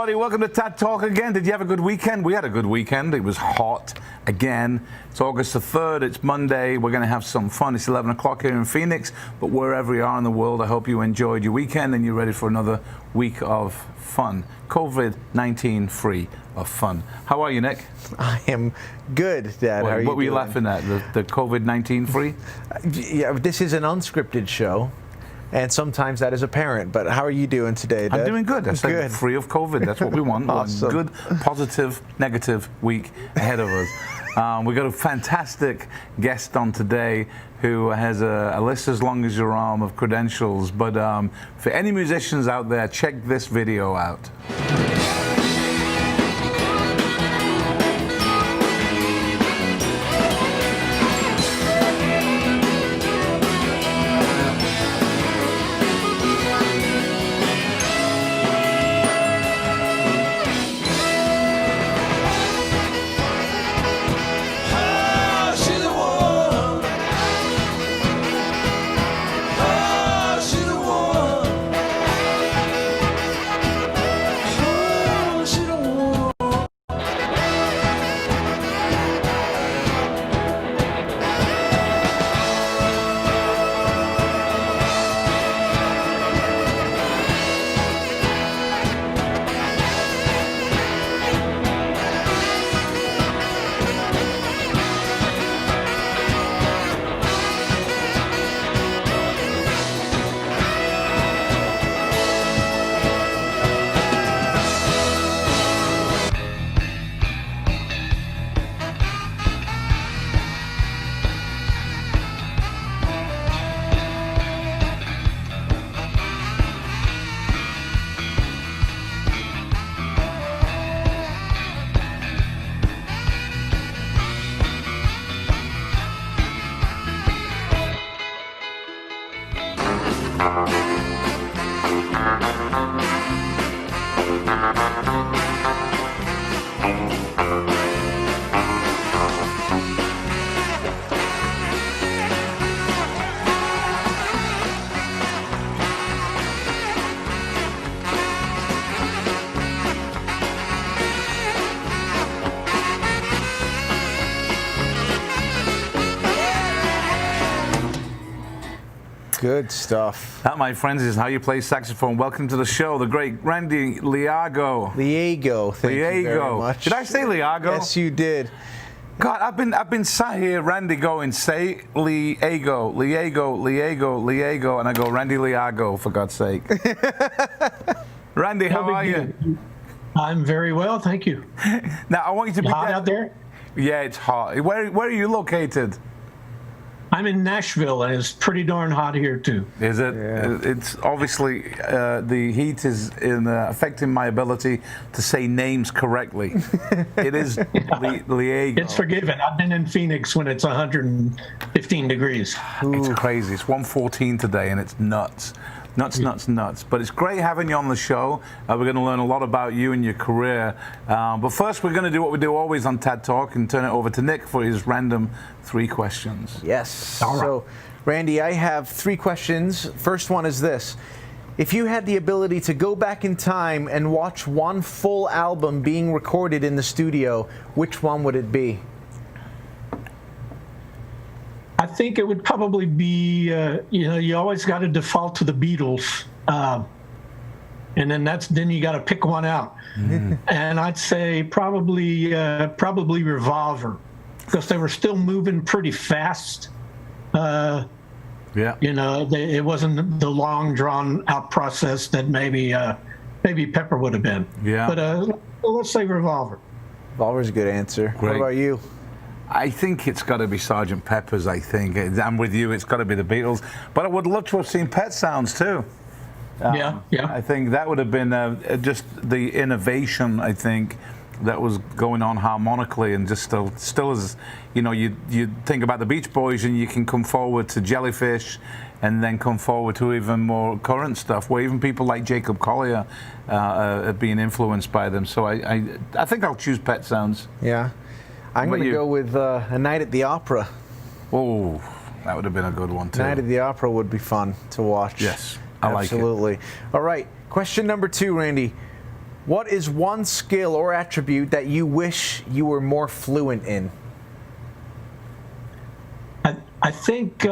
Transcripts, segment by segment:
everybody. Welcome to TADTalk again. Did you have a good weekend? We had a good weekend. It was hot again. It's August the 3rd. It's Monday. We're going to have some fun. It's 11 o'clock here in Phoenix, but wherever you are in the world, I hope you enjoyed your weekend and you're ready for another week of fun. COVID-19 free of fun. How are you, Nick? I am good, Dad. How are you What were you doing? laughing at? The COVID-19 free? Yeah, this is an unscripted show, and sometimes that is apparent. But how are you doing today, Dad? I'm doing good. I said good. Free of COVID. That's what we want. Awesome. A good, positive, negative week ahead of us. We've got a fantastic guest on today who has a list as long as your arm of credentials. But for any musicians out there, check this video out. Good stuff. That, my friends, is how you play saxophone. Welcome to the show, the great Randy Leago. Leago, thank you very much. Did I say Leago? Yes, you did. God, I've been sat here, Randy, going, say Leago, Leago, and I go, Randy Leago, for God's sake. Randy, how are you? I'm very well, thank you. Now, I want you to be hot out there? Yeah, it's hot. Where are you located? I'm in Nashville, and it's pretty darn hot here, too. Is it? Yeah. It's obviously, the heat is affecting my ability to say names correctly. It is Leago. It's forgiven. I've been in Phoenix when it's 115 degrees. It's crazy. It's 114 today, and it's nuts. Nuts. But it's great having you on the show. We're going to learn a lot about you and your career. But first, we're going to do what we do always on TADTalk and turn it over to Nick for his random 3 questions. Yes. All right. So, Randy, I have 3 questions. First one is this. If you had the ability to go back in time and watch one full album being recorded in the studio, which one would it be? I think it would probably be, you always got to default to the Beatles. And then you got to pick one out. And I'd say probably Revolver, because they were still moving pretty fast. Yeah. It wasn't the long drawn out process that maybe Pepper would have been. Yeah. But let's say Revolver. Revolver's a good answer. Great. What about you? I think it's got to be Sgt. Pepper's, I think. I'm with you. It's got to be the Beatles. But I would love to have seen Pet Sounds, too. Yeah. I think that would have been just the innovation, I think, that was going on harmonically, and just still as, you think about the Beach Boys and you can come forward to Jellyfish and then come forward to even more current stuff, where even people like Jacob Collier are being influenced by them. So I think I'll choose Pet Sounds. Yeah. I'm going to go with A Night at the Opera. Oh, that would have been a good one, too. Night at the Opera would be fun to watch. Yes, I like it. Absolutely. All right, question number 2, Randy. What is one skill or attribute that you wish you were more fluent in? I think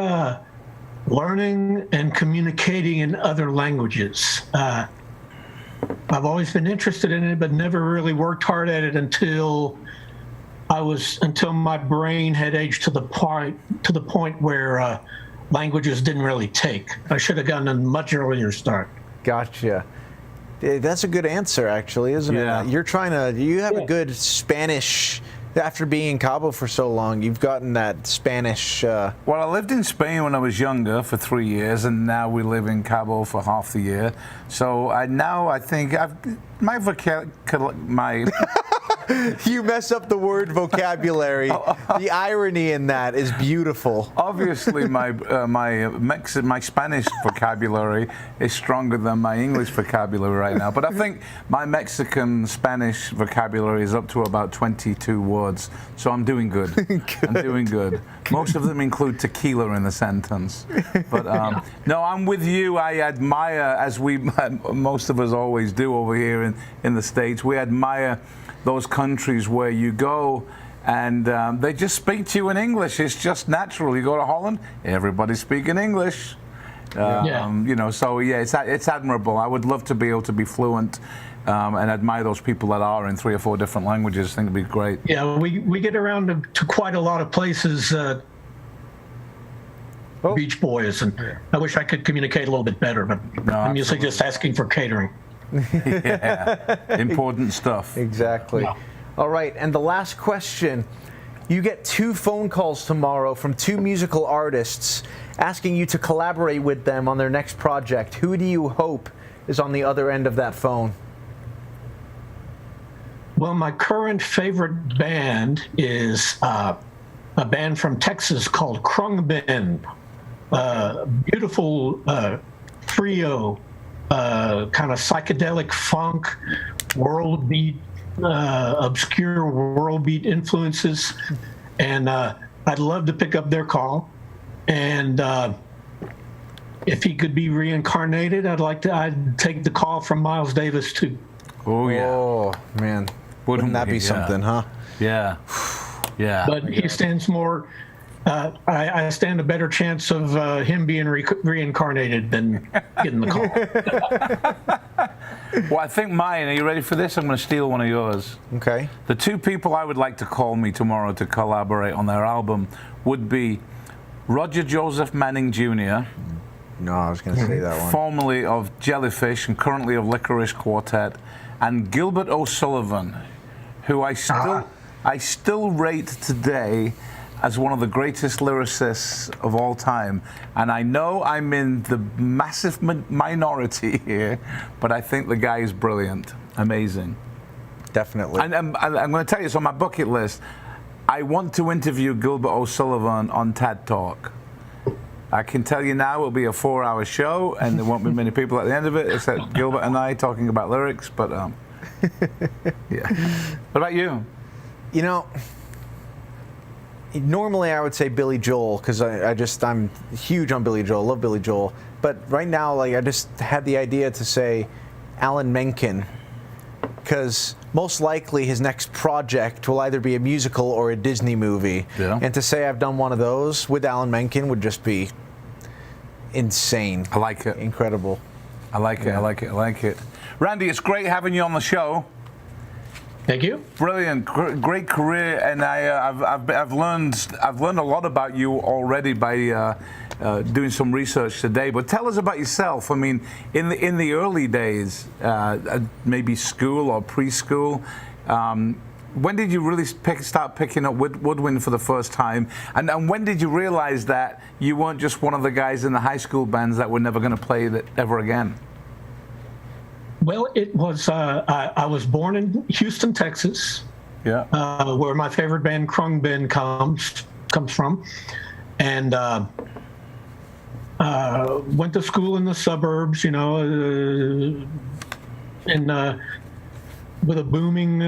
learning and communicating in other languages. I've always been interested in it, but never really worked hard at it until my brain had aged to the point where languages didn't really take. I should have gotten a much earlier start. Gotcha. That's a good answer, actually, isn't Yeah. it? You have a good Spanish. After being in Cabo for so long, you've gotten that Spanish. Well, I lived in Spain when I was younger for 3 years, and now we live in Cabo for half the year. So I think my You mess up the word vocabulary. The irony in that is beautiful. obviously my Spanish vocabulary is stronger than my English vocabulary right now. But I think my Mexican Spanish vocabulary is up to about 22 words. So I'm doing good. I'm doing good. Most of them include tequila in the sentence. But no, I'm with you. I admire, as most of us always do over here in the States, we admire those countries where you go and they just speak to you in English. It's just natural. You go to Holland, everybody's speaking English. So it's admirable. I would love to be able to be fluent and admire those people that are in 3 or 4 different languages. I think it'd be great. Yeah, we get around to quite a lot of places, Beach Boys, and I wish I could communicate a little bit better, but I'm usually just asking for catering. Yeah, important stuff. Exactly. Yeah. All right, and the last question. You get 2 phone calls tomorrow from 2 musical artists asking you to collaborate with them on their next project. Who do you hope is on the other end of that phone? Well, my current favorite band is a band from Texas called Krungbin. Beautiful trio, kind of psychedelic funk, world beat, obscure world beat influences. And I'd love to pick up their call. And if he could be reincarnated, I'd take the call from Miles Davis too. Oh yeah. Oh man, wouldn't that be something, huh? Yeah. Yeah. But he stands more. I stand a better chance of him being reincarnated than getting the call. Well, I think mine. Are you ready for this? I'm going to steal one of yours. Okay. The 2 people I would like to call me tomorrow to collaborate on their album would be Roger Joseph Manning Jr. No, I was going to say that one. Formerly of Jellyfish and currently of Licorice Quartet, and Gilbert O'Sullivan, who I still rate today as one of the greatest lyricists of all time. And I know I'm in the massive minority here, but I think the guy is brilliant, amazing. Definitely. And I'm going to tell you, it's on my bucket list. I want to interview Gilbert O'Sullivan on TADTalk. I can tell you now it'll be a 4-hour show, and there won't be many people at the end of it except Gilbert and I talking about lyrics. But yeah. What about you? You know, normally I would say Billy Joel because I'm huge on Billy Joel. Love Billy Joel. But right now, I just had the idea to say Alan Menken, because most likely his next project will either be a musical or a Disney movie. Yeah. And to say I've done one of those with Alan Menken would just be insane. I like it. Incredible. I like it. Yeah. I like it. I like it. Randy, it's great having you on the show. Thank you. Brilliant, great career, and I've learned a lot about you already by doing some research today. But tell us about yourself. I mean, in the early days, maybe school or preschool. When did you really start picking up woodwind for the first time? And when did you realize that you weren't just one of the guys in the high school bands that were never going to play that ever again? Well, it was. I was born in Houston, Texas, where my favorite band Krungbin comes from, and went to school in the suburbs. And with a booming,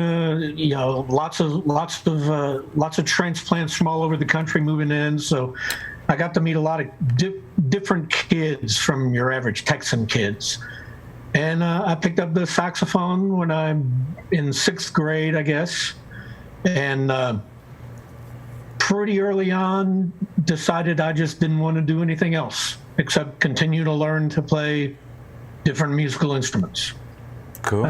lots of transplants from all over the country moving in. So I got to meet a lot of different kids from your average Texan kids. And I picked up the saxophone when I'm in 6th grade, I guess. And pretty early on, decided I just didn't want to do anything else except continue to learn to play different musical instruments. Cool.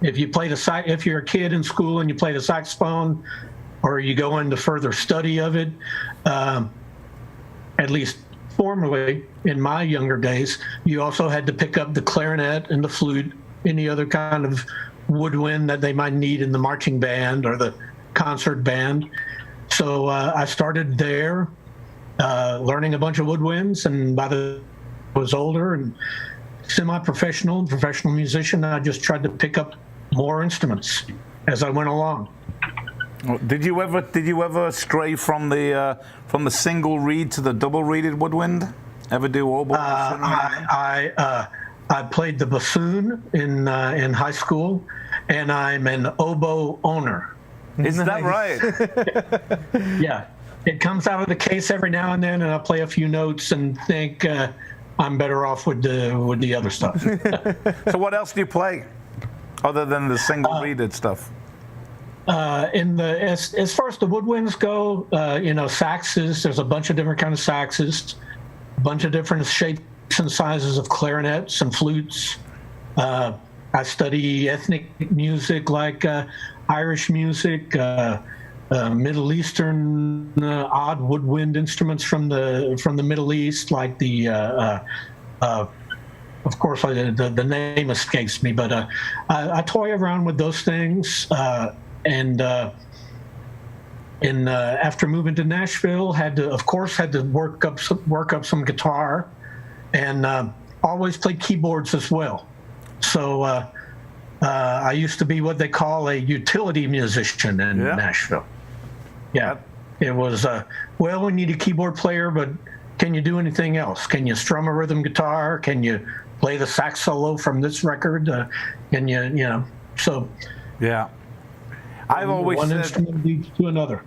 If you're a kid in school and you play the saxophone, or you go into further study of it, at least formerly in my younger days, you also had to pick up the clarinet and the flute, any other kind of woodwind that they might need in the marching band or the concert band. So I started there, learning a bunch of woodwinds, and by the time I was older and semi-professional, professional musician, I just tried to pick up more instruments as I went along. Did you ever stray from the single reed to the double reeded woodwind? Ever do oboe? I played the bassoon in high school, and I'm an oboe owner. Is that right? Yeah, it comes out of the case every now and then, and I play a few notes and think I'm better off with the other stuff. So what else do you play other than the single reeded stuff? As far as the woodwinds go, saxes. There's a bunch of different kind of saxes, a bunch of different shapes and sizes of clarinets and flutes. I study ethnic music like Irish music, Middle Eastern odd woodwind instruments from the Middle East, like of course the name escapes me, but I toy around with those things. And after moving to Nashville, had to work up some guitar, and always played keyboards as well. So I used to be what they call a utility musician in Nashville. Yeah, it was we need a keyboard player, but can you do anything else? Can you strum a rhythm guitar? Can you play the sax solo from this record? Can you so? Yeah. I've always one said, instrument leads to another.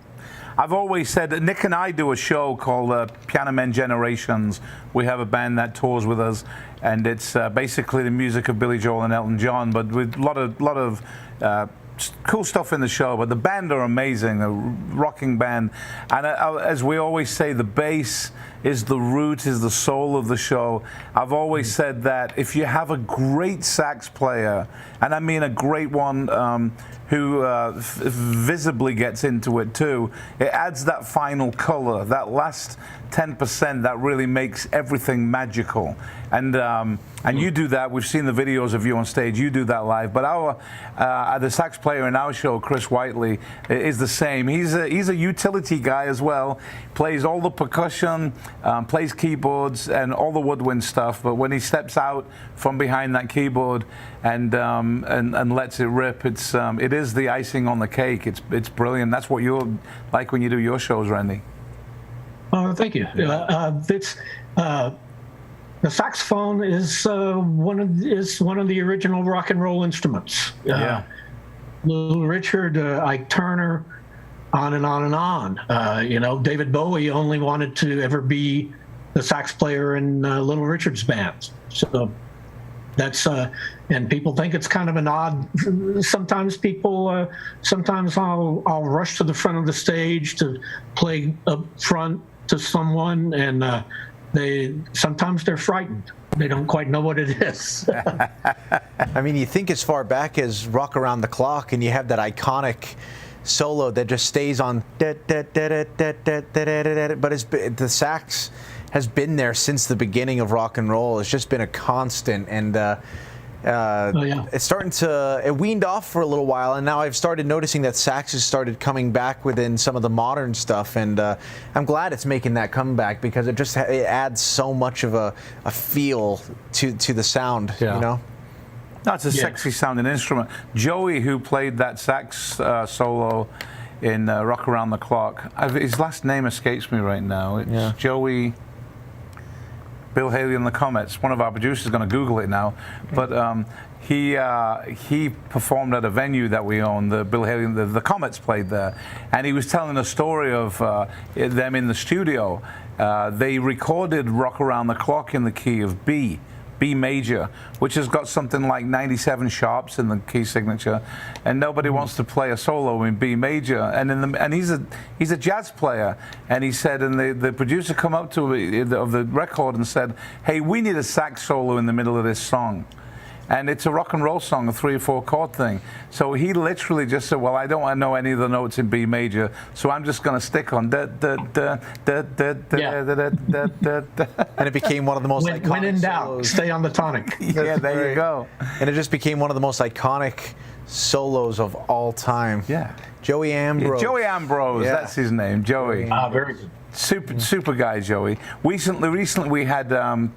I've always said that Nick and I do a show called Piano Men Generations. We have a band that tours with us, and it's basically the music of Billy Joel and Elton John, but with a lot of cool stuff in the show. But the band are amazing, a rocking band, and as we always say, the bass is the root, is the soul of the show. I've always said that if you have a great sax player, and I mean a great one who visibly gets into it too, it adds that final color, that last 10% that really makes everything magical. And you do that. We've seen the videos of you on stage. You do that live. But the sax player in our show, Chris Whiteley, is the same. He's a utility guy as well. Plays all the percussion, plays keyboards and all the woodwind stuff. But when he steps out from behind that keyboard and lets it rip, it is the icing on the cake. It's brilliant. That's what you're like when you do your shows, Randy. Oh, thank you. The saxophone is one of the original rock and roll instruments. Little Richard, Ike Turner, on and on and on. David Bowie only wanted to ever be the sax player in Little Richard's band. So that's and people think it's kind of an odd. Sometimes I'll rush to the front of the stage to play up front to someone, and sometimes they're frightened. They don't quite know what it is. I mean, you think as far back as Rock Around the Clock, and you have that iconic solo that just stays on, but the sax has been there since the beginning of rock and roll. It's just been a constant, and it's starting to, it weaned off for a little while, and now I've started noticing that sax has started coming back within some of the modern stuff, and I'm glad it's making that comeback, because it adds so much of a feel to the sound, you know? No, it's a sexy sounding instrument. Joey, who played that sax solo in Rock Around the Clock, his last name escapes me right now. It's Joey... Bill Haley and the Comets. One of our producers is going to Google it now, but he performed at a venue that we own. The Bill Haley and the Comets played there, and he was telling a story of them in the studio. They recorded "Rock Around the Clock" in the key of B B major, which has got something like 97 sharps in the key signature, and nobody wants to play a solo in B major. And he's a jazz player, and he said, and the producer come up to him of the record and said, "Hey, we need a sax solo in the middle of this song." And it's a rock and roll song, a 3 or 4 chord thing. So he literally just said, "Well, I don't know any of the notes in B major, so I'm just going to stick on da da da da da da da da da da." And it became one of the most iconic when in doubt, solos. stay on the tonic. Yeah, there you go. And it just became one of the most iconic solos of all time. Yeah. Joey Ambrose. Joey Ambrose, Yeah. that's his name, Joey. Very good. Super guy, Joey. Recently we had a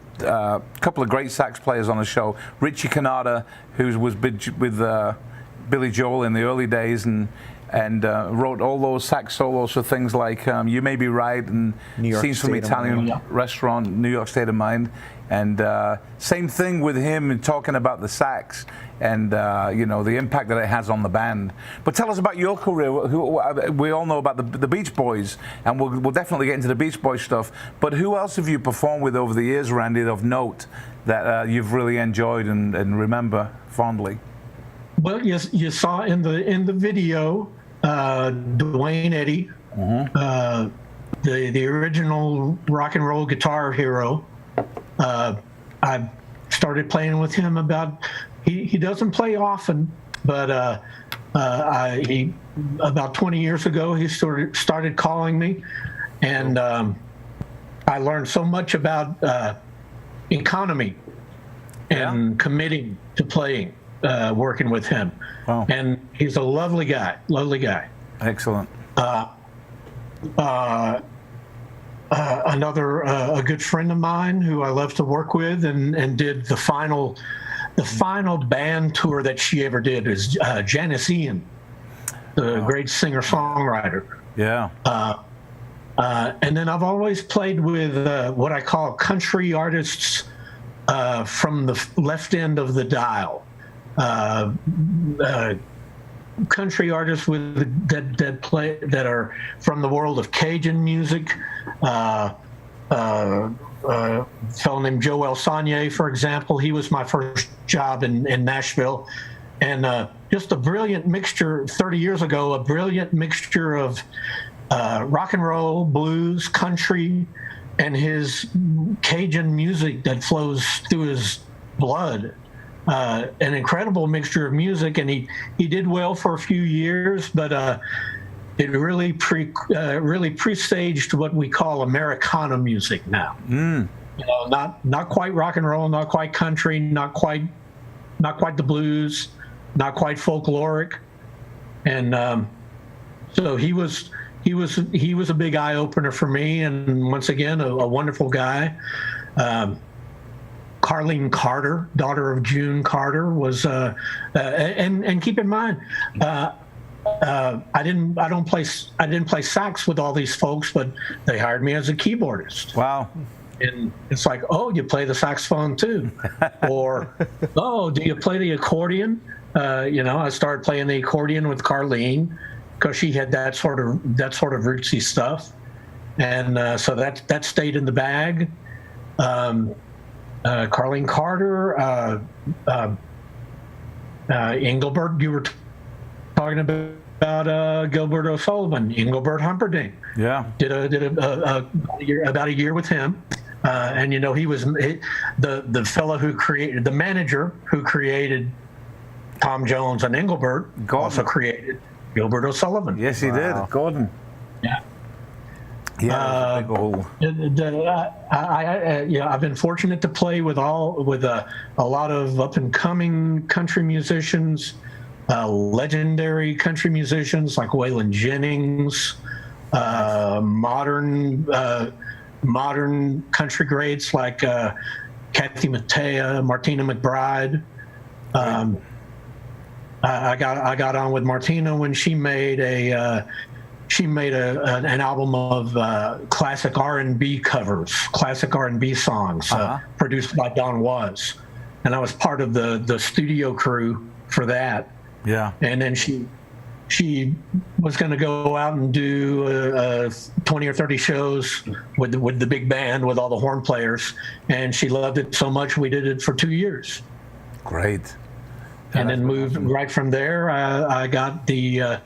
couple of great sax players on the show. Richie Canada, who was with Billy Joel in the early days, and wrote all those sax solos for things like "You May Be Right" and New York "Scenes from State of Italian Mind. Restaurant," New York State of Mind, and same thing with him and talking about the sax and the impact that it has on the band. But tell us about your career. We all know about the Beach Boys, and we'll definitely get into the Beach Boys stuff. But who else have you performed with over the years, Randy, of note that you've really enjoyed and remember fondly? Well, yes, you saw in the video Dwayne Eddy, the original rock and roll guitar hero. I started playing with him he doesn't play often, but he about 20 years ago he started calling me, and I learned so much about economy and committing to playing, working with him. Wow. And he's a lovely guy. Excellent. Another a good friend of mine who I love to work with and did the final band tour that she ever did is Janice Ian, the great singer-songwriter. Yeah. And then I've always played with what I call country artists from the left end of the dial. Country artists that are from the world of Cajun music. A fellow named Joe Elsanier, for example, he was my first job in Nashville, and just a brilliant mixture. 30 years ago, a brilliant mixture of rock and roll, blues, country, and his Cajun music that flows through his blood. An incredible mixture of music, and he did well for a few years, but it really presaged what we call Americana music now. Not quite rock and roll, not quite country, not quite the blues, not quite folkloric, and so he was a big eye opener for me, and once again a wonderful guy. Carlene Carter, daughter of June Carter, was and keep in mind, I didn't play sax with all these folks, but they hired me as a keyboardist. Wow. And it's like, oh, you play the saxophone too, or oh, do you play the accordion? I started playing the accordion with Carlene because she had that sort of rootsy stuff, and so that stayed in the bag. Carlene Carter, Engelbert, you were talking about Gilbert O'Sullivan, Engelbert Humperdinck. Yeah. Did about a year with him. And he was the fellow who created, the manager who created Tom Jones and Engelbert, also created Gilbert O'Sullivan. Yes, he did. Gordon. Yeah. Yeah, big hole. I've been fortunate to play with a lot of up and coming country musicians, legendary country musicians like Waylon Jennings, modern country greats like Kathy Mattea, Martina McBride. I got on with Martina when she made an album of classic R&B covers, classic R&B songs produced by Don Was, and I was part of the studio crew for that. Yeah. And then she she was going to go out and do 20 or 30 shows with the big band, with all the horn players, and she loved it so much we did it for 2 years. Great. And then moved right from there. I got the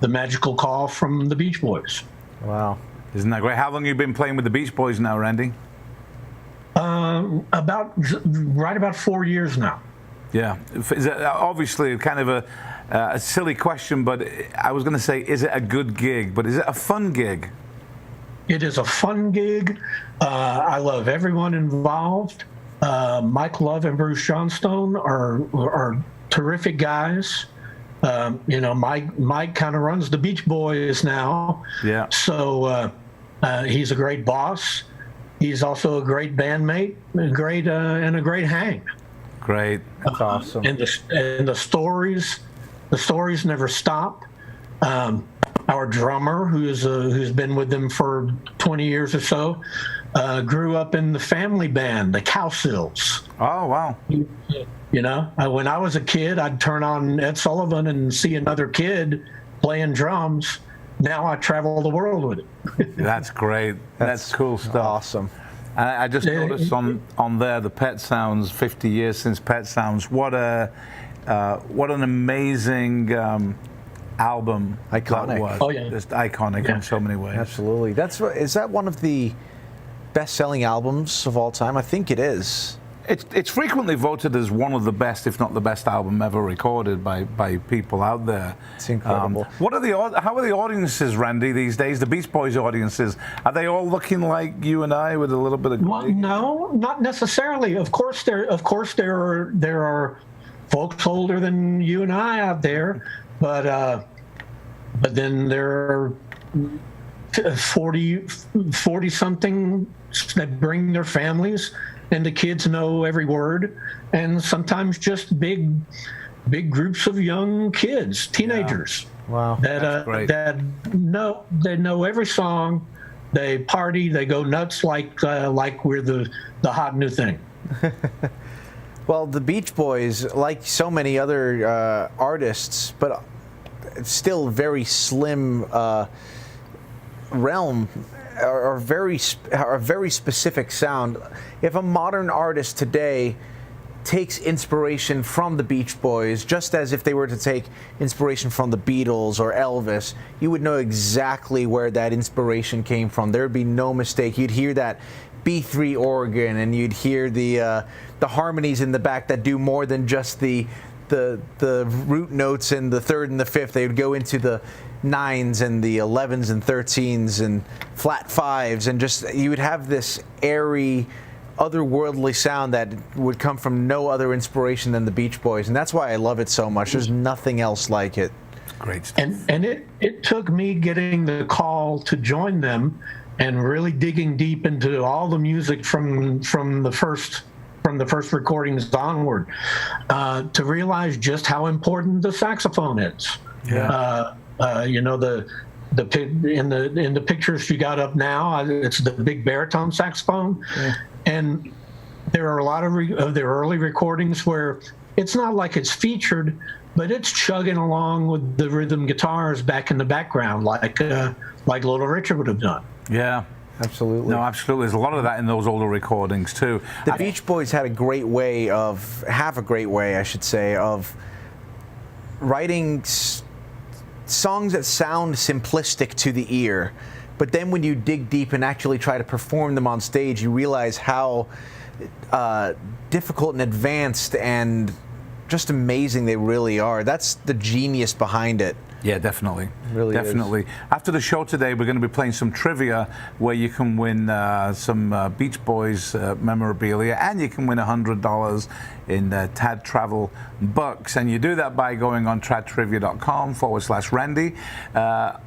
magical call from the Beach Boys. Wow. Isn't that great? How long have you been playing with the Beach Boys now, Randy? About 4 years now. Yeah. Is it obviously kind of a silly question, but I was going to say, is it a good gig? But is it a fun gig? It is a fun gig. I love everyone involved. Mike Love and Bruce Johnstone are terrific guys. Mike kind of runs the Beach Boys now. Yeah. So he's a great boss. He's also a great bandmate, and a great hang. Great. That's awesome. And the stories never stop. Our drummer, who's been with them for 20 years or so, grew up in the family band, the Cowsills. Oh, wow. When I was a kid, I'd turn on Ed Sullivan and see another kid playing drums. Now I travel the world with it. That's great. That's cool stuff. Awesome. I just noticed on there the Pet Sounds, 50 years since Pet Sounds. What an amazing album. Iconic. That was. Oh, yeah. Just iconic in so many ways. Absolutely. Is that one of the best-selling albums of all time? I think it is. It's frequently voted as one of the best, if not the best album ever recorded by people out there. It's incredible. How are the audiences, Randy, these days? The Beach Boys audiences, are they all looking like you and I with a little bit of? Well, no, not necessarily. Of course, there are folks older than you and I out there, but then there are 40 something that bring their families. And the kids know every word, and sometimes just big groups of young kids, teenagers. Yeah. Wow. That know every song. They party. They go nuts like we're the hot new thing. Well, the Beach Boys, like so many other artists, but still very slim realm. Are a very specific sound. If a modern artist today takes inspiration from the Beach Boys, just as if they were to take inspiration from the Beatles or Elvis, you would know exactly where that inspiration came from. There would be no mistake. You'd hear that B3 organ, and you'd hear the harmonies in the back that do more than just the root notes in the third and the fifth. They would go into the 9s and the 11s and 13s and flat 5s, and just you would have this airy, otherworldly sound that would come from no other inspiration than the Beach Boys, and that's why I love it so much. There's nothing else like it. Great stuff. And it took me getting the call to join them and really digging deep into all the music from the first recordings onward to realize just how important the saxophone is. Yeah. In the pictures you got up now, it's the big baritone saxophone, and there are a lot of their early recordings where it's not like it's featured, but it's chugging along with the rhythm guitars back in the background, like Little Richard would have done. Yeah. Absolutely. No, absolutely. There's a lot of that in those older recordings too. The Beach Boys have a great way, I should say, of writing songs that sound simplistic to the ear, but then when you dig deep and actually try to perform them on stage, you realize how difficult and advanced and just amazing they really are. That's the genius behind it. Yeah, definitely. Really definitely. is. After the show today, we're going to be playing some trivia where you can win some Beach Boys memorabilia, and you can win $100 in TAD Travel bucks. And you do that by going on tradtrivia.com/Randy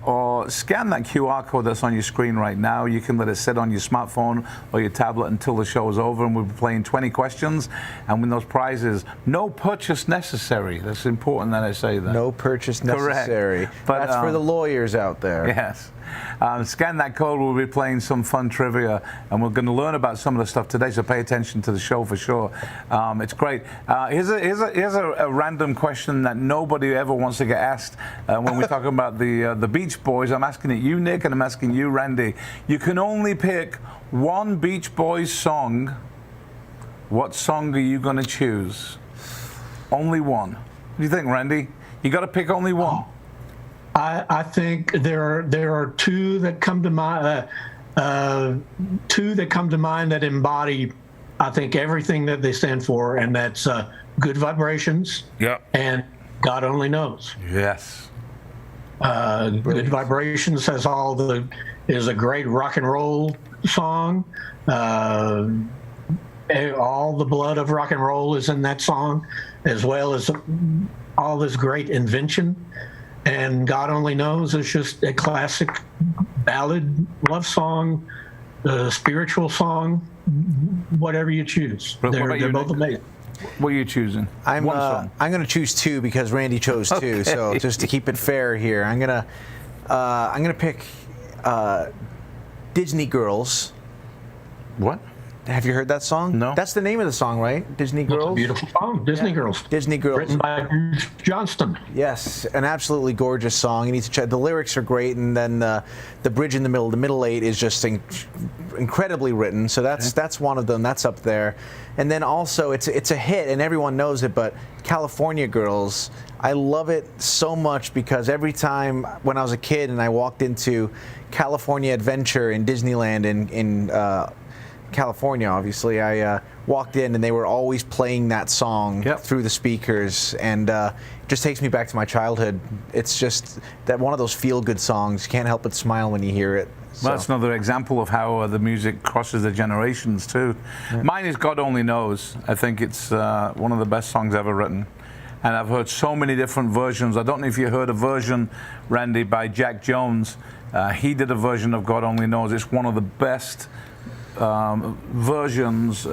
or scan that QR code that's on your screen right now. You can let it sit on your smartphone or your tablet until the show is over, and we'll be playing 20 questions and win those prizes. No purchase necessary. That's important that I say that. No purchase Correct. necessary. necessary. But, That's for the lawyers out there. Yes. Scan that code. We'll be playing some fun trivia, and we're going to learn about some of the stuff today. So pay attention to the show for sure. It's great. Here's a random question that nobody ever wants to get asked when we're talking about the Beach Boys. I'm asking it you, Nick, and I'm asking you, Randy. You can only pick one Beach Boys song. What song are you going to choose? Only one. What do you think, Randy? You got to pick only one. I think there are two that come to mind. That embody, I think, everything that they stand for, and that's Good Vibrations. Yeah. And God Only Knows. Yes. Good Vibrations is a great rock and roll song. All the blood of rock and roll is in that song, as well as all this great invention. And God Only Knows is just a classic ballad, love song, spiritual song, whatever you choose. They're both amazing. What are you choosing? I'm going to choose two because Randy chose two. Okay. So just to keep it fair here, I'm gonna pick Disney Girls. What? Have you heard that song? No. That's the name of the song, right? Disney Girls? It's a beautiful song, Disney Girls. Disney Girls. Written by Bruce Johnston. Yes, an absolutely gorgeous song. You need to check. The lyrics are great, and then the bridge in the middle eight is just incredibly written. So that's one of them. That's up there. And then also it's a hit, and everyone knows it. But California Girls, I love it so much because every time when I was a kid and I walked into California Adventure in Disneyland in California, obviously, I walked in and they were always playing that song through the speakers, and it just takes me back to my childhood. It's just that one of those feel-good songs. You can't help but smile when you hear it. Well, that's another example of how the music crosses the generations too. Yeah. Mine is God Only Knows. I think it's one of the best songs ever written. And I've heard so many different versions. I don't know if you heard a version, Randy, by Jack Jones. He did a version of God Only Knows. It's one of the best arrangements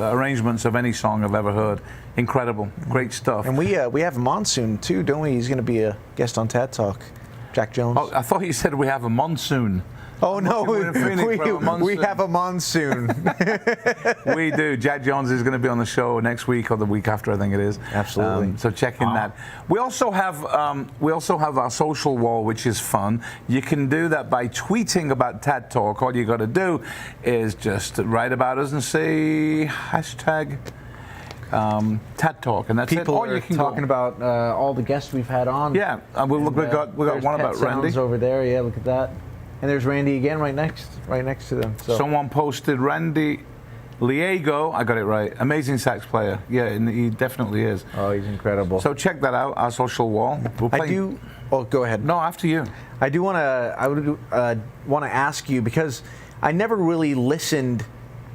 of any song I've ever heard. Incredible, great stuff. And we have Monsoon too, don't we? He's going to be a guest on TADTalk. Jack Jones. Oh, I thought you said we have a monsoon. Oh no, we have a monsoon. We do. Jack Jones is going to be on the show next week or the week after, I think it is. Absolutely. So check in that. We also have our social wall, which is fun. You can do that by tweeting about TADTalk. All you got to do is just write about us and say hashtag TADTalk, and that's People it. Or are you can talking about all the guests we've had on. Yeah, we got one about Randy over there. Yeah, look at that. And there's Randy again, right next to them. So. Someone posted Randy Leago. I got it right. Amazing sax player. Yeah, and he definitely is. Oh, he's incredible. So check that out. Our social wall. Oh, go ahead. No, after you. I would want to ask you, because I never really listened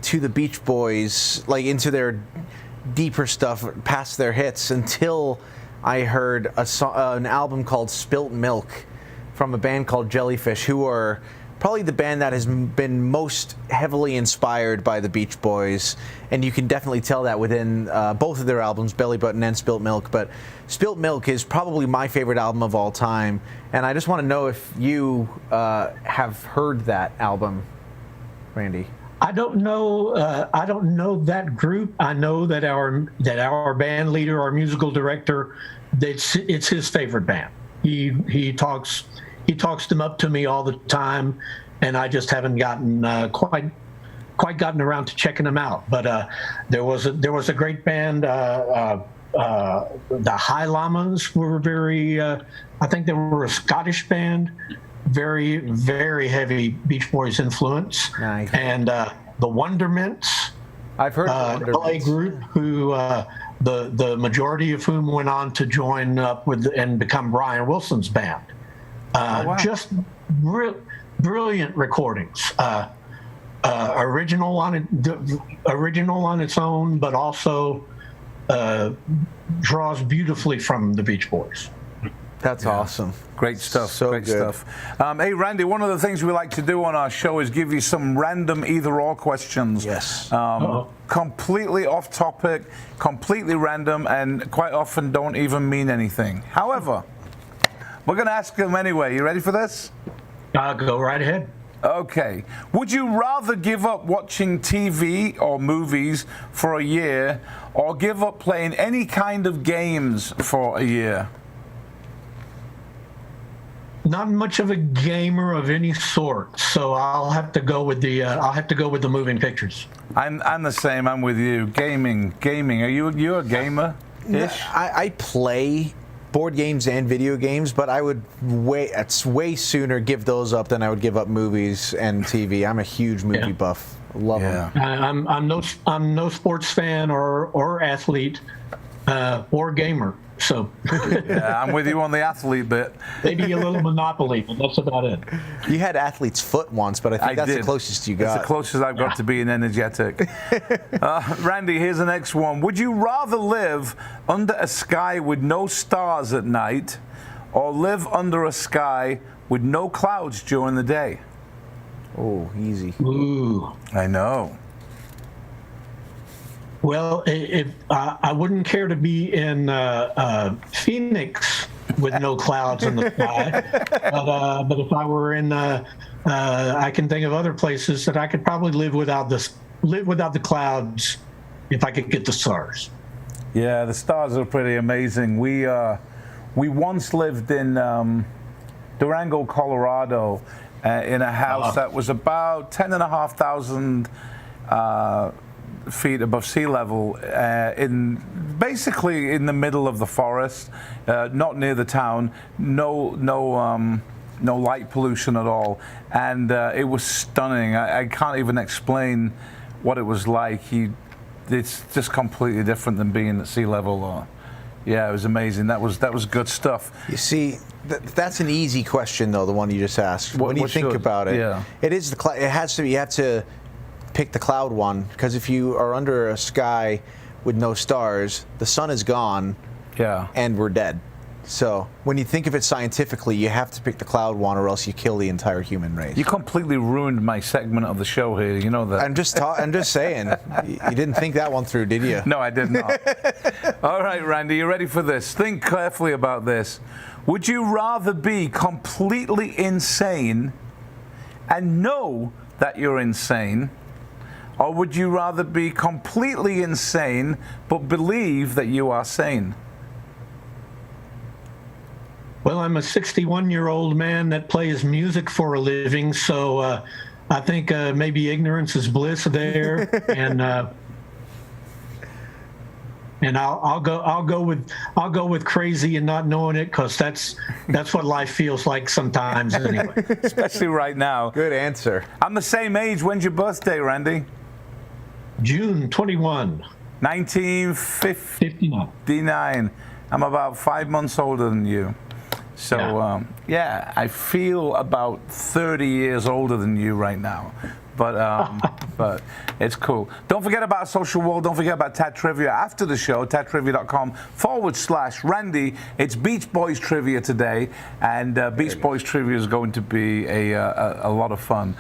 to the Beach Boys, like into their deeper stuff past their hits, until I heard an album called Spilt Milk from a band called Jellyfish, who are probably the band that has been most heavily inspired by the Beach Boys, and you can definitely tell that within both of their albums, Belly Button and Spilt Milk. But Spilt Milk is probably my favorite album of all time, and I just want to know if you have heard that album, Randy. I don't know that group. I know that our band leader, our musical director, it's his favorite band. He talks them up to me all the time, and I just haven't gotten quite gotten around to checking them out. But there was a great band. The High Llamas were very. I think they were a Scottish band, very very heavy Beach Boys influence. Nice. And the Wondermints. I've heard of the LA group who. The majority of whom went on to join up with and become Brian Wilson's band. Wow. Just brilliant recordings. Original on its own, but also draws beautifully from the Beach Boys. That's awesome. Great stuff. So great good. stuff. Hey, Randy, one of the things we like to do on our show is give you some random either-or questions. Yes. Completely off topic, completely random, and quite often don't even mean anything. However, We're going to ask them anyway. You ready for this? Go right ahead. Okay. Would you rather give up watching TV or movies for a year, or give up playing any kind of games for a year? Not much of a gamer of any sort, so I'll have to go with the moving pictures. I'm the same. I'm with you. Gaming. Are you a gamer? I play board games and video games, but I would way sooner give those up than I would give up movies and TV. I'm a huge movie buff. Love them. I'm no sports fan or athlete or gamer. So Yeah, I'm with you on the athlete bit. maybe a little Monopoly, but that's about it. You had athlete's foot once, but I think that's the closest you got. That's the closest I've got to being energetic. Randy, here's the next one. Would you rather live under a sky with no stars at night, or live under a sky with no clouds during the day? Oh, easy. Ooh. I know. Well, if I wouldn't care to be in Phoenix with no clouds in the sky, but if I were in, I can think of other places that I could probably live without the clouds if I could get the stars. Yeah, the stars are pretty amazing. We once lived in Durango, Colorado, in a house that was about 10,500 feet above sea level, basically in the middle of the forest, not near the town, no light pollution at all, and it was stunning. I can't even explain what it was like. It's just completely different than being at sea level. Yeah, it was amazing. That was good stuff. You see, that's an easy question though. The one you just asked. When you think about it, it is it has to be. You have to pick the cloud one, because if you are under a sky with no stars, the sun is gone, and we're dead. So when you think of it scientifically, you have to pick the cloud one, or else you kill the entire human race. You completely ruined my segment of the show here. You know that. I'm just saying. You didn't think that one through, did you? No, I did not. All right, Randy, you ready for this? Think carefully about this. Would you rather be completely insane and know that you're insane, or would you rather be completely insane but believe that you are sane? Well, I'm a 61-year-old man that plays music for a living, so I think maybe ignorance is bliss there, and I'll go with crazy and not knowing it, because that's what life feels like sometimes anyway. Especially right now. Good answer. I'm the same age. When's your birthday, Randy? June 21. 1959. I'm about 5 months older than you. So, I feel about 30 years older than you right now. But it's cool. Don't forget about our social wall. Don't forget about Tad Trivia after the show, tadtrivia.com/Randy. It's Beach Boys Trivia today, and Beach Boys Trivia is going to be a lot of fun.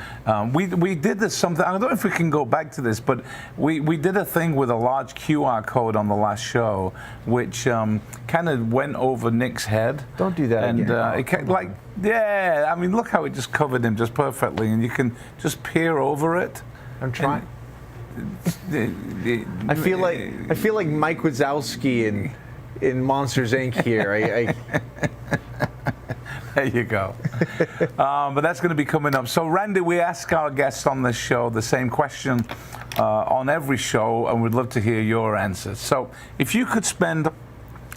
We did this something, I don't know if we can go back to this, but we did a thing with a large QR code on the last show, which kind of went over Nick's head. Don't do that and, again. I mean, look how it just covered him just perfectly, and you can just peer over it. I'm trying. I feel like Mike Wazowski in Monsters Inc. here. There you go. But that's going to be coming up. So, Randy, we ask our guests on this show the same question on every show, and we'd love to hear your answers. So, if you could spend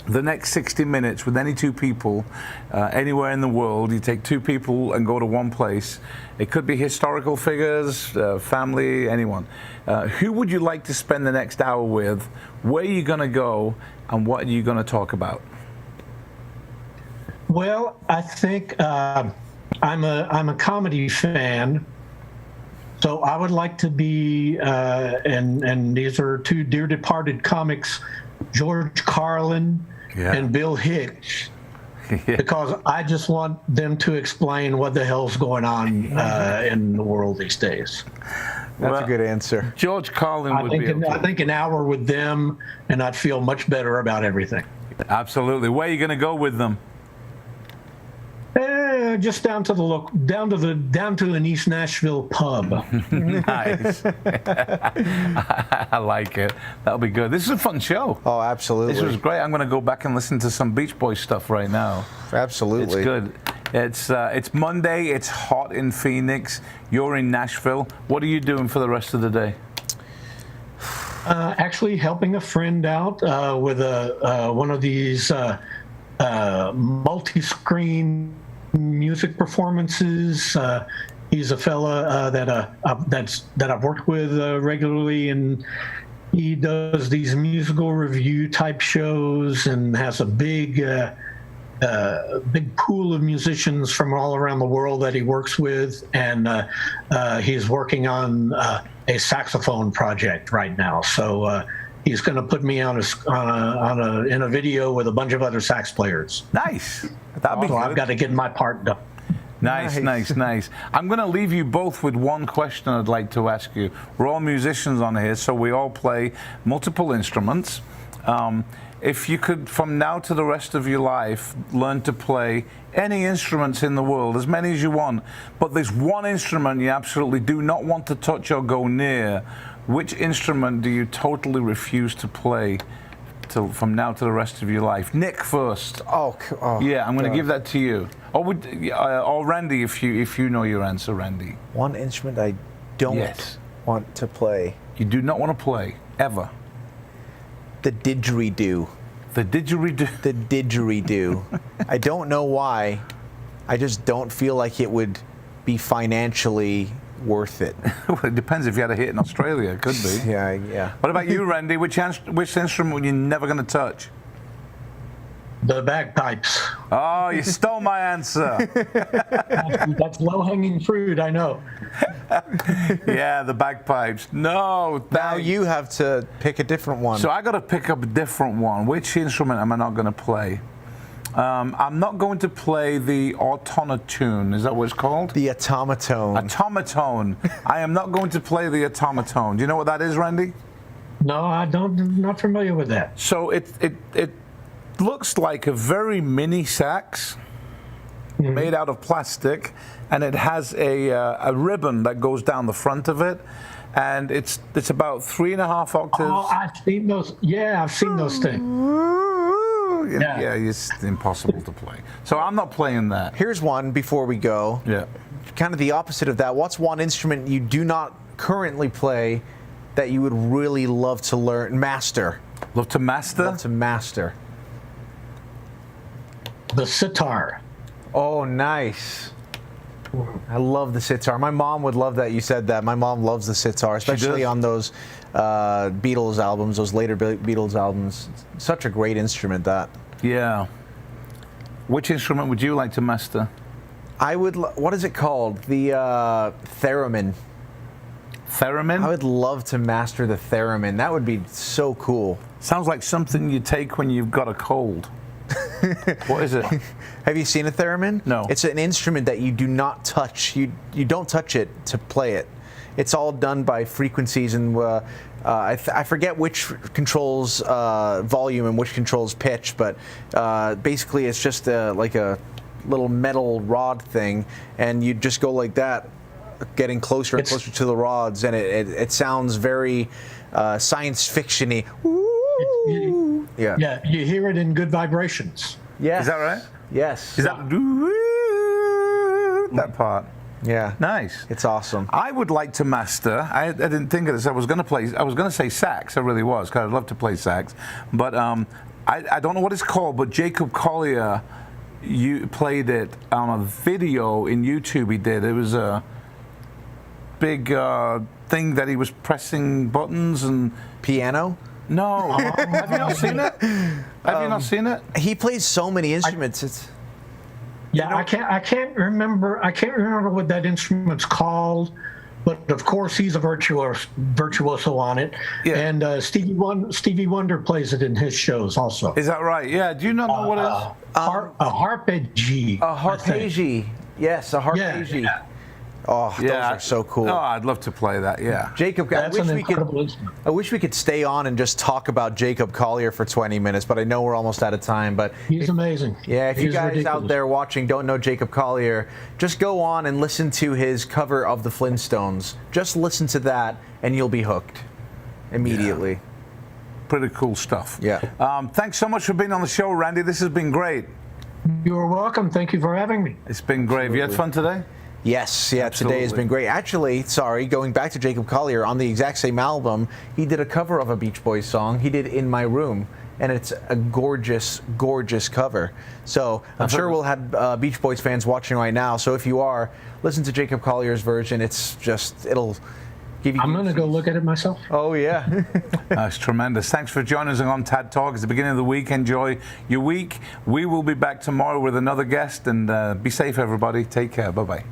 the next 60 minutes with any two people anywhere in the world, you take two people and go to one place. It could be historical figures, family, anyone. Who would you like to spend the next hour with? Where are you going to go, and what are you going to talk about? Well, I think I'm a comedy fan, so I would like to be, and these are two dear departed comics, George Carlin and Bill Hicks, because I just want them to explain what the hell's going on in the world these days. That's a good answer. George Carlin would be. I think an hour with them, and I'd feel much better about everything. Absolutely. Where are you going to go with them? just down to an East Nashville pub. Nice. I like it. That'll be good. This is a fun show. Oh, absolutely. This was great. I'm going to go back and listen to some Beach Boys stuff right now. Absolutely. It's good. It's Monday. It's hot in Phoenix. You're in Nashville. What are you doing for the rest of the day? Actually helping a friend out with one of these multi-screen music performances. He's a fella that I've worked with regularly, and he does these musical review type shows and has a big pool of musicians from all around the world that he works with, and he's working on a saxophone project right now. So he's going to put me in a video with a bunch of other sax players. Nice. That'd be so good. I've got to get my part done. Nice. I'm going to leave you both with one question I'd like to ask you. We're all musicians on here, so we all play multiple instruments. If you could, from now to the rest of your life, learn to play any instruments in the world, as many as you want, but there's one instrument you absolutely do not want to touch or go near, which instrument do you totally refuse to play from now to the rest of your life? Nick first. Oh yeah, I'm going to give that to you. Or Randy, if you know your answer, Randy. One instrument I don't want to play. You do not want to play, ever. The didgeridoo. The didgeridoo? The didgeridoo. I don't know why. I just don't feel like it would be financially worth it. Well, it depends if you had a hit in Australia. It could be. Yeah. What about you, Randy? Which instrument are you never going to touch? The bagpipes. Oh, you stole my answer. That's low-hanging fruit, I know. Yeah, the bagpipes. No. Now you have to pick a different one. So I got to pick up a different one. Which instrument am I not going to play? I'm not going to play the autonotune. Is that what it's called? The automaton. Automaton. I am not going to play the automaton. Do you know what that is, Randy? No, I don't. I'm not familiar with that. So it looks like a very mini sax made out of plastic, and it has a ribbon that goes down the front of it, and it's about 3.5 octaves. Oh, I've seen those. Yeah, I've seen those things. Yeah, it's impossible to play. So I'm not playing that. Here's one before we go. Yeah. Kind of the opposite of that. What's one instrument you do not currently play that you would really love to master? Love to master? Love to master. The sitar. Oh, nice. I love the sitar. My mom would love that you said that. My mom loves the sitar, especially on those Beatles albums, those later Beatles albums. Such a great instrument, that. Yeah. Which instrument would you like to master? I would. What is it called? The theremin. Theremin? I would love to master the theremin. That would be so cool. Sounds like something you take when you've got a cold. What is it? Have you seen a theremin? No. It's an instrument that you do not touch. You don't touch it to play it. It's all done by frequencies, and I forget which controls volume and which controls pitch, but basically it's just like a little metal rod thing, and you just go like that, getting closer and closer to the rods, and it sounds very science fiction-y. Yeah, you hear it in good vibrations. Yes. Is that right? Yes. Is that that part? Yeah. Nice. It's awesome. I would like to master. I didn't think of this. I was going to say sax. I really was, because I'd love to play sax. But I don't know what it's called. But Jacob Collier, you played it on a video in YouTube. He did. It was a big thing that he was pressing buttons and Piano. No. Have you not seen it? Have you not seen it? He plays so many instruments. Yeah, I can't remember what that instrument's called, but of course he's a virtuoso on it. Yeah. And Stevie Wonder plays it in his shows also. Is that right? Yeah. Do you not know what it is? A harpeggi. A harpeggi. Yes, a harpeggi. Oh, those are so cool. Oh, I'd love to play that. Yeah. Jacob, That's an incredible instrument. I wish we could stay on and just talk about Jacob Collier for 20 minutes, but I know we're almost out of time. But He's amazing. yeah, if you He's guys ridiculous. out there watching don't know Jacob Collier, just go on and listen to his cover of the Flintstones. Just listen to that, and you'll be hooked immediately. Pretty cool stuff. Yeah. Thanks so much for being on the show, Randy. This has been great. You're welcome. Thank you for having me. It's been great. Have you had fun today? Yes, yeah, Absolutely. today has been great. Actually, going back to Jacob Collier, on the exact same album, he did a cover of a Beach Boys song. He did In My Room, and it's a gorgeous, gorgeous cover. So I'm sure we'll have Beach Boys fans watching right now. So if you are, listen to Jacob Collier's version. It's just, it'll give you... I'm going to go look at it myself. Oh, yeah. That's tremendous. Thanks for joining us on TAD Talk. It's the beginning of the week. Enjoy your week. We will be back tomorrow with another guest, and be safe, everybody. Take care. Bye-bye.